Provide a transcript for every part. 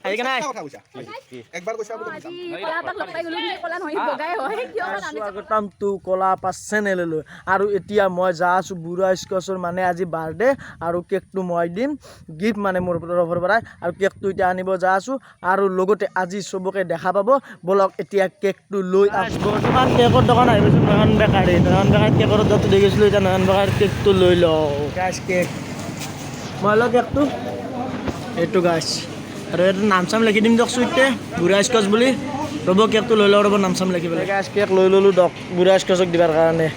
আহি কেনে একবাৰ কৈছা স্বাগতমটো কলা পাঁচ চেনেললৈ আৰু এতিয়া মই যা আছোঁ বুঢ়া স্কচৰ মানে আজি বাৰ্থডে আৰু কেকটো মই দিম গিফ্ট মানে মোৰ তৰফৰ পৰাই আৰু কেকটো এতিয়া আনিব যা আছোঁ আৰু লগতে আজি চবকে দেখা পাব বলক এতিয়া কেকটো লৈ আছোঁ বৰ্তমান কেকৰ দোকান আহি পাইছোঁ নয়ন বেকাৰী কেকৰ দোকানটো দেখিছিলোঁ এতিয়া নয়ন বেকাৰীৰ কেকটো লৈ লওঁ গাইছ কেক মই লওঁ কেকটো এইটো গাইছ আৰু এইটো নাম চাম লিখি দিম দিয়কচোন এতিয়া বুঢ়া স্কচ বুলি ৰ'ব কেকটো লৈ লওঁ ৰ'ব নাম চাম লিখি পেলাই গাইছ কেক লৈ ল'লোঁ দিয়ক বুঢ়া স্কচক দিবৰ কাৰণে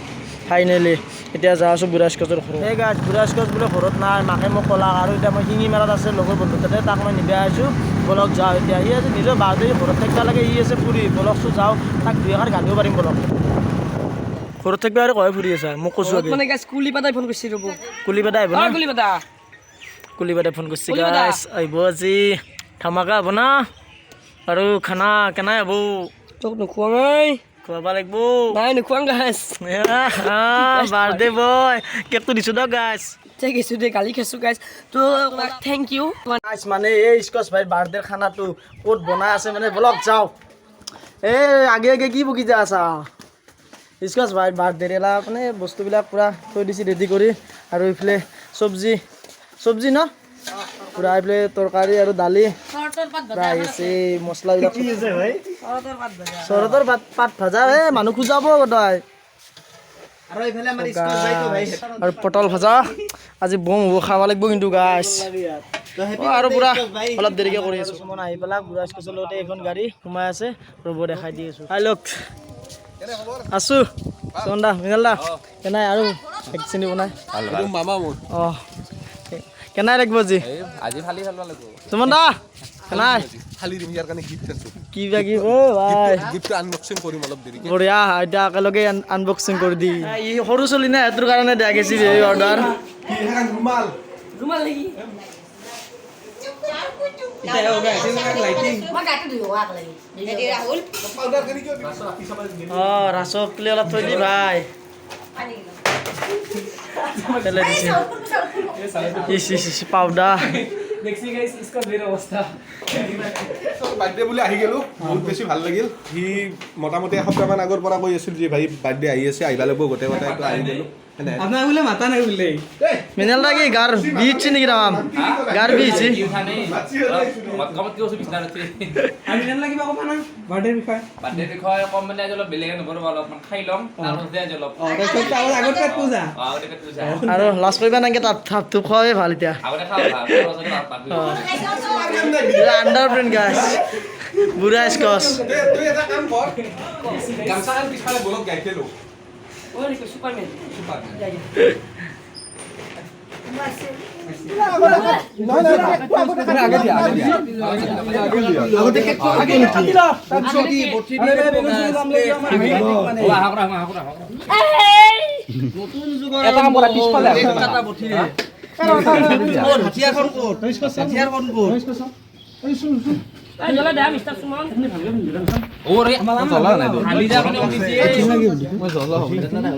ফাইনেলি এতিয়া যা আছোঁ বুঢ়া স্কচৰ ঘৰত এই গাইছ বুঢ়া স্কচ বোলে ঘৰত নাই মাকে মোক ক'লাক আৰু এতিয়া মই শিঙি মেলাত আছে লগৰ বন্ধু তাতে তাক মই নিবাই আহিছোঁ বলক যাওঁ এতিয়া সি আছে নিজৰ বাৰ্থডে ঘৰত থাকিব লাগে ই আছে ফুৰি বলকচোন যাওঁ তাক দুই এষাৰ গালিব পাৰিম বলক ঘৰত থাকিব আৰু কয় ফুৰি আছা মোক কৈছোঁ মানে গাইছ কুলিপাতাই ফোন কৰিছে ৰ'ব কুলিপাতা আহিব না কুলিপাতা কুলিপাতাই ফোন কৰিছে গাইছ আহিব আজি ধামাকা হ'ব না আৰু খানা কেনাই হ'ব তোক নোখোৱাঙাই খুৱাব লাগিব নাই নোখোৱাং গাইছ বাৰ্থডে বয় কেকটো দিছোঁ দিয়ক গাইছ ঠিক আছে দে গালি খাইছোঁ গাইছ তো থেংক ইউ গাইছ মানে এই স্কচ ভাইৰ বাৰ্থডে খানাটো ক'ত বনাই আছে মানে বলক যাওঁ এই আগে আগে কি বকি যা আছা স্কচ ভাইৰ বাৰ্থডে এলা মানে বস্তুবিলাক পূৰা থৈ দিছে ৰেডি কৰি আৰু এইফালে চব্জি ন পূৰা এইফালে তৰকাৰী আৰু দালি পূৰা আহিছে মছলাবিলাক চৰতৰ পাত ভাজা মানুহ খোজাব গোটাই আৰু পটল ভাজা আজি বম হ'ব খাব লাগিব কিন্তু গাছ আৰু পূৰা অলপ দেৰিকৈ কৰি আছোঁ মই আহি পেলাই বুঢ়া স্কচৰ লগতে এইখন গাড়ী সোমাই আছে ৰ'ব দেখাই দি আছোঁ হাই লওক আছোঁ চন্দন দা মৃণাল দা কেনাই আৰু এক চিনি বনাই অঁ কেনাই লাগিব আজি সুমন দা কেনাই কি বাকি ভাই বঢ়িয়া এতিয়া একেলগে আনবক্সিং কৰি দি সৰু চলি নাই সেইটোৰ কাৰণে দিয়া গৈছে এই অৰ্ডাৰ অঁ ৰাসক অলপ থৈ দি ভাই পাউডাৰ বাৰ্থডে বুলি আহি গ'লো বহুত বেছি ভাল লাগিল সি মোটামুটি এসপ্তাহমান আগৰ পৰা কৈ আছিল যে ভাই বাৰ্থডে আহি আছে আহিব লাগিব গোটেই কথাটো আহি গ'লো আপনার বলে মাথা নাই বললে মিনাল দা কি গার বিচি নাকি রাম গার বিচি আমি নাম লাগিব কথা না বার্থডে বিষয় কম মানে অলপ বেলেগ নকৰব অলপমান খাই লম তাৰপিছতে অলপ আগত কাট পূজা আৰু লাষ্ট কৰিবা নাকি তাত থাপটো খোৱাই ভাল এতিয়া আগতে খাও আন্ডাৰ ব্ৰেন গাইছ বুঢ়া স্কচ তুই এটা কাম কৰ গামছাখন পিছফালে বলক গাই খেলো সুপারম্যান জলা দে মিস্টার সুমন ওরে আমার জলা নাই খালি যা কোনে দিছি মই জলা হবে না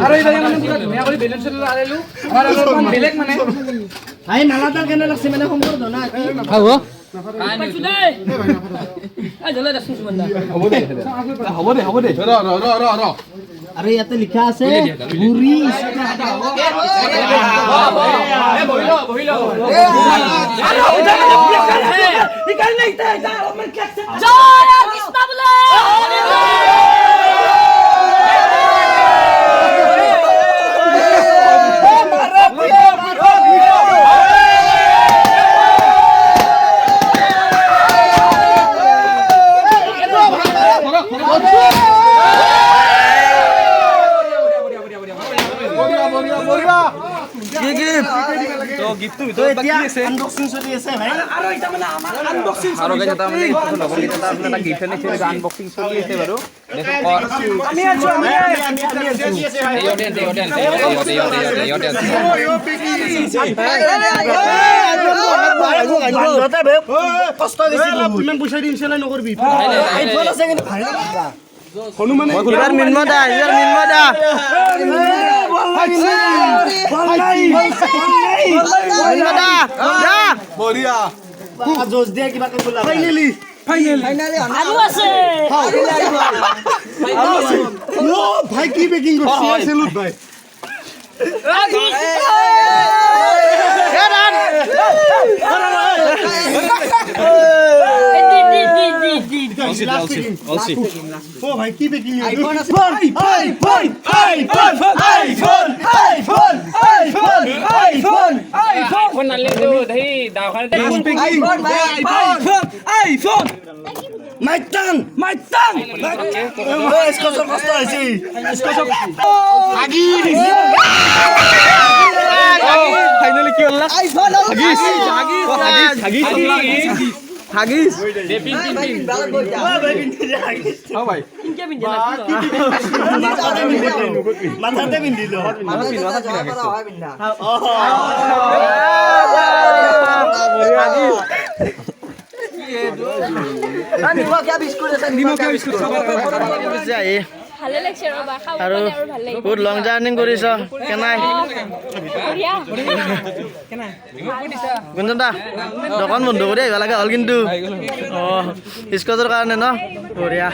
আরে এই মানে পুরা ধুনিয়া করে ব্যালেন্স আলেলু আমার অলপমান বেলেগ মানে ভাই নালাটার কেন লাগছে মানে সম্পূর্ণ ধনা খাও পাইছো দে এই জলা দে সুমন দা হ'ব দে ৰ আৰে ইয়াতে লিখা আছে বুড়ি বহিলো নিকাল নাই তা আমাৰ ক্লাস জয় কৃষ্ণ বলে গিফ্টটো ভিতৰত বাকি আছে আনবক্সিং চলি আছে ভাই আৰু এটা মানে আমাৰ আনবক্সিং আৰু গাইছ এটা মানে লগৰ কেইটা এটা গিফ্ট আনিছে আনবক্সিং চলি আছে বাৰু দেখো আমি আছো কষ্ট দিছিল ইমান পইচা দিছিল নকৰবি আইফোন আছে কিন্তু ভাল হনুমানে এবাৰ মিনময় দা মিনময় দা যা বঢ়িয়া আৰু আছে ভাই কি বেকিং কৰিছে চেলুট ভাই ও ভাই কি বেকিং আইফোন আছে আইফোন নালিতো ধৰি দাওখানে আইফোন মাইটান মাইটান স্কচৰ কষ্ট হৈছে ফাইনালি কি হ'ল আইফোন হাগিছ মাথাতে পিন্ধিলো ভালে লাগিছে ৰবা খাব আৰু পালে আৰু ভাল লাগিব বহুত লং জাৰ্ণিং কৰিছ কেনাই বঢ়িয়া গুঞ্জন দা দোকান বন্ধ কৰি আহিব লগা হ'ল কিন্তু স্কচৰ কাৰণে ন বঢ়িয়া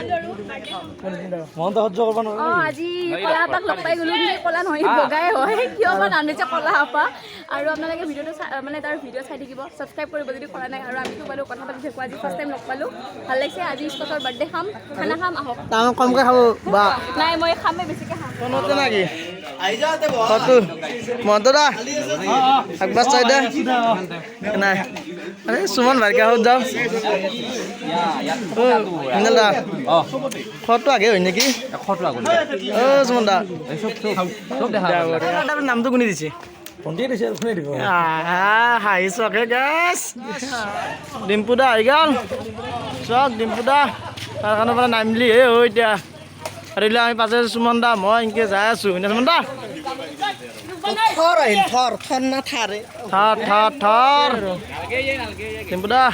আজি কলা আপাক লগ পাই গ'লো কিন্তু কলা নহয় বগাই হয় কিয় বা নাম দিছে কলা আপা আৰু আপোনালোকে ভিডিঅ'টো মানে তাৰ ভিডিঅ' চাই থাকিব ছাবস্ক্ৰাইব কৰিব যদি কৰা নাই আৰু আমিতো বাৰু কথা পাতি থাকোঁ আজি ফাৰ্ষ্ট টাইম লগ পালোঁ ভাল লাগিছে আজি স্কচৰ বাৰ্থডে খাম খানা খাম আহক তামাক কমকৈ খাব বা নাই মই খামেই বেছিকৈ খাম ফোনতে নাকি ফটো মহন্ত দা আকবাৰ চাই দে নাই আৰে সুমন ভাইকা হত যাও মিনাল দা ফটো আগে হয় নেকি সুমন দা নামটো কোনে দিছে হাঁহি চকে গেছ ডিম্পু দা আহি গ'ল চক ডিম্পু দা তাৰ কাৰণে পৰা নামিলি হে হৈ এতিয়া আৰু এইবিলাক আমি পাছে সুমন দা মই এনেকৈ যাই আছোঁ হয়নে সুমন দা থৰ ডিম্পু দা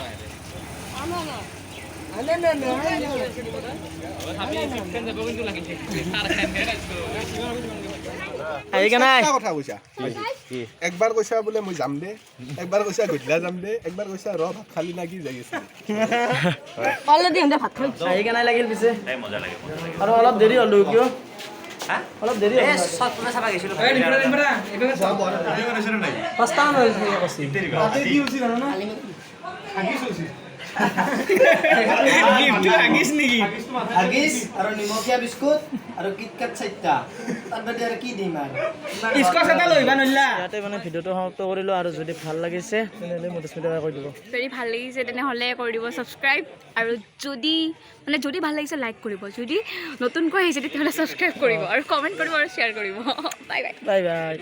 আহি কেনে কথা কৈছা একবাৰ কৈছা বোলে মই যাম দে একবাৰ কৈছা গধূলা যাম দে একবাৰ কৈছা ৰ ভাত খালি না কি যাই আছে অলৰেডি সিহঁতে ভাত খাই আহি কেনে লাগিল পিছে আৰু অলপ দেৰি হ'ল কিয় অলপ দেৰি হ'ল হাগিছ আৰু নিমখীয়া বিস্কুট আৰু কিটকাট চাইটা তাৰ বাদে আৰু কি দিম আৰু স্কচ এটা লৈ আহিবা নল্লা ইয়াতে মানে ভিডিঅ'টো সমাপ্ত কৰিলোঁ আৰু যদি ভাল লাগিছে তেনেহ'লে মধুস্মিতা কৈ দিব যদি ভাল লাগিছে তেনেহ'লে কৰি দিব ছাবস্ক্ৰাইব আৰু যদি ভাল লাগিছে লাইক কৰিব যদি নতুনকৈ আহিছে তেতিয়াহ'লে ছাবস্ক্ৰাইব কৰিব আৰু কমেণ্ট কৰিব আৰু শ্বেয়াৰ কৰিব বাই বাই বাই বাই